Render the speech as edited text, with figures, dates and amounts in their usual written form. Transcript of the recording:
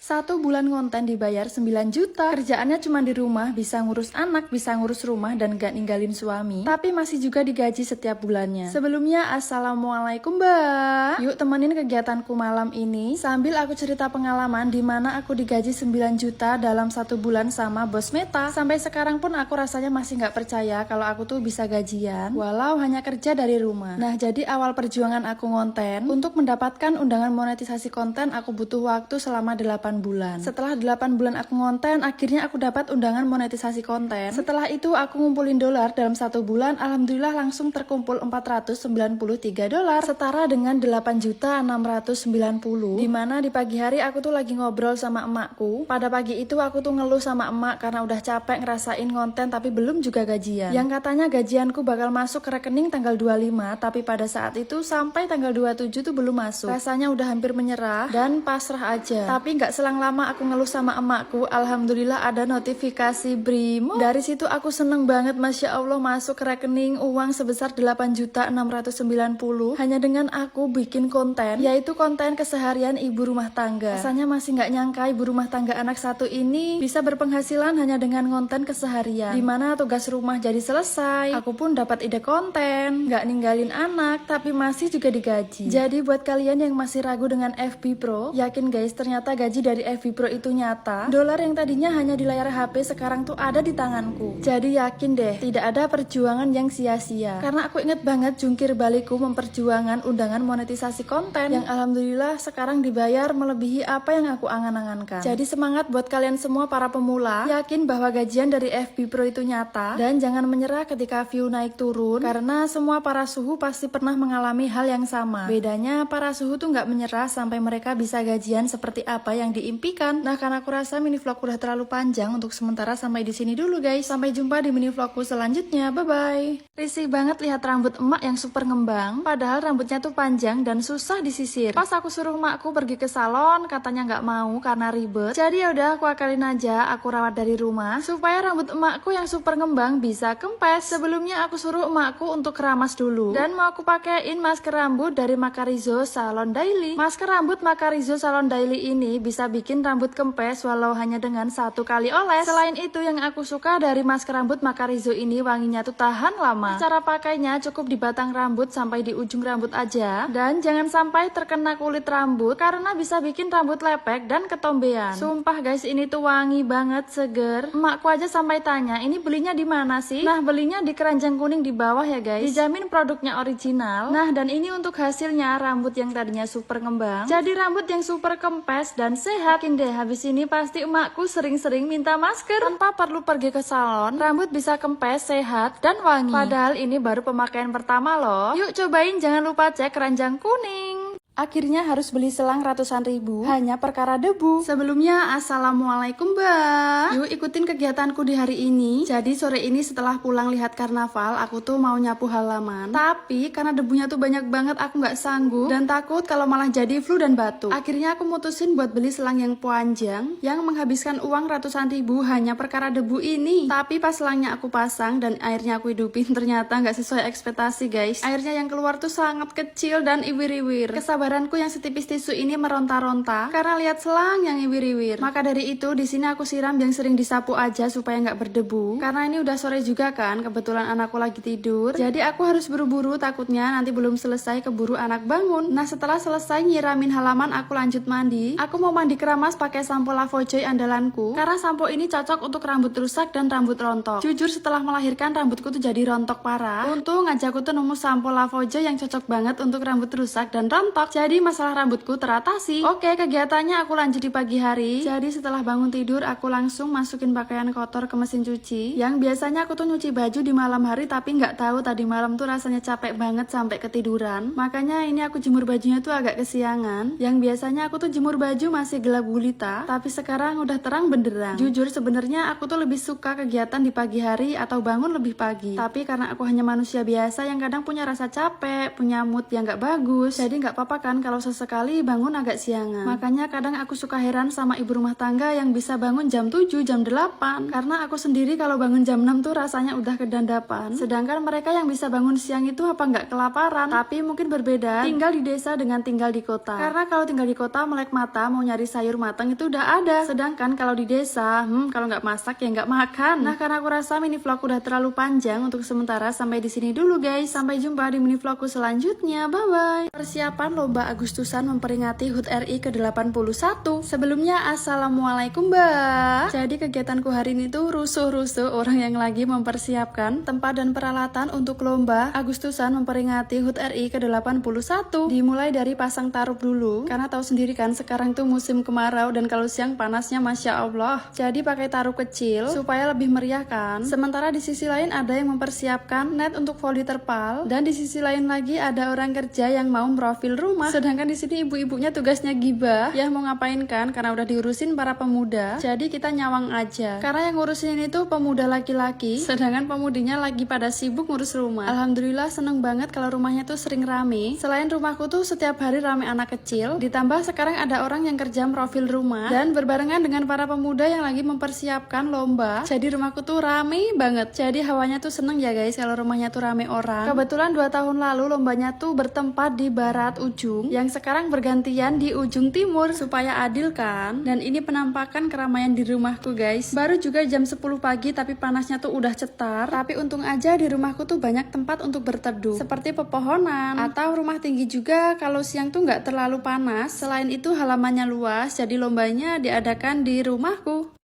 1 bulan konten dibayar 9 juta. Kerjaannya cuma di rumah, bisa ngurus anak, bisa ngurus rumah, dan gak ninggalin suami. Tapi masih juga digaji setiap bulannya. Sebelumnya, Assalamualaikum Mbak. Yuk temenin kegiatanku malam ini sambil aku cerita pengalaman di mana aku digaji 9 juta dalam 1 bulan sama bos Meta. Sampai sekarang pun aku rasanya masih gak percaya kalau aku tuh bisa gajian walau hanya kerja dari rumah. Nah, jadi awal perjuangan aku ngonten, untuk mendapatkan undangan monetisasi konten aku butuh waktu selama 8 bulan. Setelah 8 bulan aku ngonten, akhirnya aku dapat undangan monetisasi konten. Setelah itu aku ngumpulin dolar dalam 1 bulan, alhamdulillah langsung terkumpul 493 dolar, setara dengan 8.690. Dimana di pagi hari aku tuh lagi ngobrol sama emakku. Pada pagi itu aku tuh ngeluh sama emak karena udah capek ngerasain konten tapi belum juga gajian. Yang katanya gajianku bakal masuk ke rekening tanggal 25, tapi pada saat itu sampai tanggal 27 tuh belum masuk. Rasanya udah hampir menyerah dan pasrah aja. Tapi nggak selang lama aku ngeluh sama emakku, alhamdulillah ada notifikasi Brimo. Dari situ aku seneng banget, Masya Allah, masuk ke rekening uang sebesar 8.690 hanya dengan aku bikin konten, yaitu konten keseharian ibu rumah tangga. Rasanya masih nggak nyangka ibu rumah tangga anak satu ini bisa berpenghasilan hanya dengan konten keseharian, dimana tugas rumah jadi selesai, aku pun dapat ide konten, nggak ninggalin anak, tapi masih juga digaji. Jadi buat kalian yang masih ragu dengan FB Pro, yakin guys, ternyata gaji dari FB Pro itu nyata. Dolar yang tadinya hanya di layar HP sekarang tuh ada di tanganku. Jadi yakin deh, tidak ada perjuangan yang sia-sia. Karena aku inget banget jungkir balikku memperjuangkan undangan monetisasi konten yang alhamdulillah sekarang dibayar melebihi apa yang aku angan-angankan. Jadi semangat buat kalian semua para pemula, yakin bahwa gajian dari FB Pro itu nyata dan jangan menyerah ketika view naik turun, karena semua para suhu pasti pernah mengalami hal yang sama. Bedanya para suhu tuh nggak menyerah sampai mereka bisa gajian seperti apa yang diimpikan. Nah, karena aku rasa mini vlog udah terlalu panjang, untuk sementara sampai di sini dulu guys. Sampai jumpa di mini vlogku selanjutnya. Bye bye. Risih banget lihat rambut emak yang super ngembang, padahal rambutnya tuh panjang dan susah disisir. Pas aku suruh emakku pergi ke salon, katanya nggak mau karena ribet. Jadi ya udah aku akalin aja, aku rawat dari rumah supaya rambut emakku yang super ngembang bisa kempes. Sebelumnya aku suruh emakku untuk keramas dulu dan mau aku pakein masker rambut dari Makarizo Salon Daily. Masker rambut Makarizo Salon Daily ini bisa bikin rambut kempes walau hanya dengan 1 kali oles. Selain itu yang aku suka dari masker rambut Makarizo ini, wanginya tuh tahan lama. Cara pakainya cukup di batang rambut sampai di ujung rambut aja, dan jangan sampai terkena kulit rambut karena bisa bikin rambut lepek dan ketombean. Sumpah guys, ini tuh wangi banget, seger. Emakku aja sampai tanya, ini belinya di mana sih? Nah, belinya di keranjang kuning di bawah ya guys. Dijamin produknya original. Nah, dan ini untuk hasilnya, rambut yang tadinya super ngembang jadi rambut yang super kempes dan sehat. Yakin deh, habis ini pasti emakku sering-sering minta masker tanpa perlu pergi ke salon. Rambut bisa kempes, sehat, dan wangi. Padahal ini baru pemakaian pertama loh. Yuk cobain, jangan lupa cek keranjang kuning. Akhirnya harus beli selang ratusan ribu hanya perkara debu. Sebelumnya, Assalamualaikum Mbak. Yuk ikutin kegiatanku di hari ini. Jadi sore ini setelah pulang lihat karnaval, aku tuh mau nyapu halaman. Tapi karena debunya tuh banyak banget, aku nggak sanggup dan takut kalau malah jadi flu dan batuk. Akhirnya aku mutusin buat beli selang yang panjang yang menghabiskan uang ratusan ribu hanya perkara debu ini. Tapi pas selangnya aku pasang dan airnya aku hidupin, ternyata nggak sesuai ekspektasi guys. Airnya yang keluar tuh sangat kecil dan iwir-iwir. Kesabaranku yang setipis tisu ini meronta-ronta karena lihat selang yang iwir-iwir. Maka dari itu di sini aku siram yang sering disapu aja supaya nggak berdebu. Karena ini udah sore juga kan, kebetulan anakku lagi tidur. Jadi aku harus buru-buru, takutnya nanti belum selesai keburu anak bangun. Nah, setelah selesai nyiramin halaman, aku lanjut mandi. Aku mau mandi keramas pakai sampo Lavojoy andalanku karena sampo ini cocok untuk rambut rusak dan rambut rontok. Jujur setelah melahirkan rambutku tuh jadi rontok parah. Untung aja aku tuh nemu sampo Lavojoy yang cocok banget untuk rambut rusak dan rontok. Jadi masalah rambutku teratasi. Oke, kegiatannya aku lanjut di pagi hari. Jadi setelah bangun tidur, aku langsung masukin pakaian kotor ke mesin cuci. Yang biasanya aku tuh nyuci baju di malam hari, tapi nggak tahu tadi malam tuh rasanya capek banget sampai ketiduran. Makanya ini aku jemur bajunya tuh agak kesiangan. Yang biasanya aku tuh jemur baju masih gelap gulita, tapi sekarang udah terang benderang. Jujur sebenarnya aku tuh lebih suka kegiatan di pagi hari atau bangun lebih pagi. Tapi karena aku hanya manusia biasa yang kadang punya rasa capek, punya mood yang nggak bagus, jadi nggak apa-apa menyebabkan kalau sesekali bangun agak siangan. Makanya kadang aku suka heran sama ibu rumah tangga yang bisa bangun jam 7, jam 8. Karena aku sendiri kalau bangun jam 6 tuh rasanya udah kedandapan. Sedangkan mereka yang bisa bangun siang itu apa nggak kelaparan? Tapi mungkin berbeda tinggal di desa dengan tinggal di kota. Karena kalau tinggal di kota melek mata mau nyari sayur matang itu udah ada. Sedangkan kalau di desa, kalau nggak masak ya nggak makan. Nah, karena aku rasa mini vlog udah terlalu panjang untuk sementara, sampai di sini dulu guys. Sampai jumpa di mini vlogku selanjutnya. Bye bye. Persiapan lomba Agustusan memperingati HUT RI ke-81. Sebelumnya assalamualaikum Mbak. Jadi kegiatanku hari ini tuh rusuh-rusuh orang yang lagi mempersiapkan tempat dan peralatan untuk lomba Agustusan memperingati HUT RI ke-81. Dimulai dari pasang tarup dulu, karena tahu sendiri kan sekarang tuh musim kemarau dan kalau siang panasnya Masya Allah. Jadi pakai tarup kecil supaya lebih meriah kan. Sementara di sisi lain ada yang mempersiapkan net untuk voli terpal, dan di sisi lain lagi ada orang kerja yang mau profil rumah. Sedangkan di sini ibu-ibunya tugasnya gibah. Ya mau ngapain kan, karena udah diurusin para pemuda. Jadi kita nyawang aja. Karena yang ngurusin ini tuh pemuda laki-laki, sedangkan pemudinya lagi pada sibuk ngurus rumah. Alhamdulillah seneng banget kalau rumahnya tuh sering rame. Selain rumahku tuh setiap hari rame anak kecil, ditambah sekarang ada orang yang kerja profil rumah dan berbarengan dengan para pemuda yang lagi mempersiapkan lomba. Jadi rumahku tuh rame banget. Jadi hawanya tuh seneng ya guys kalau rumahnya tuh rame orang. Kebetulan 2 tahun lalu lombanya tuh bertempat di barat ujung, yang sekarang bergantian di ujung timur supaya adil kan. Dan ini penampakan keramaian di rumahku guys. Baru juga jam 10 pagi tapi panasnya tuh udah cetar. Tapi untung aja di rumahku tuh banyak tempat untuk berteduh, seperti pepohonan atau rumah tinggi juga kalau siang tuh nggak terlalu panas. Selain itu halamannya luas, jadi lombanya diadakan di rumahku.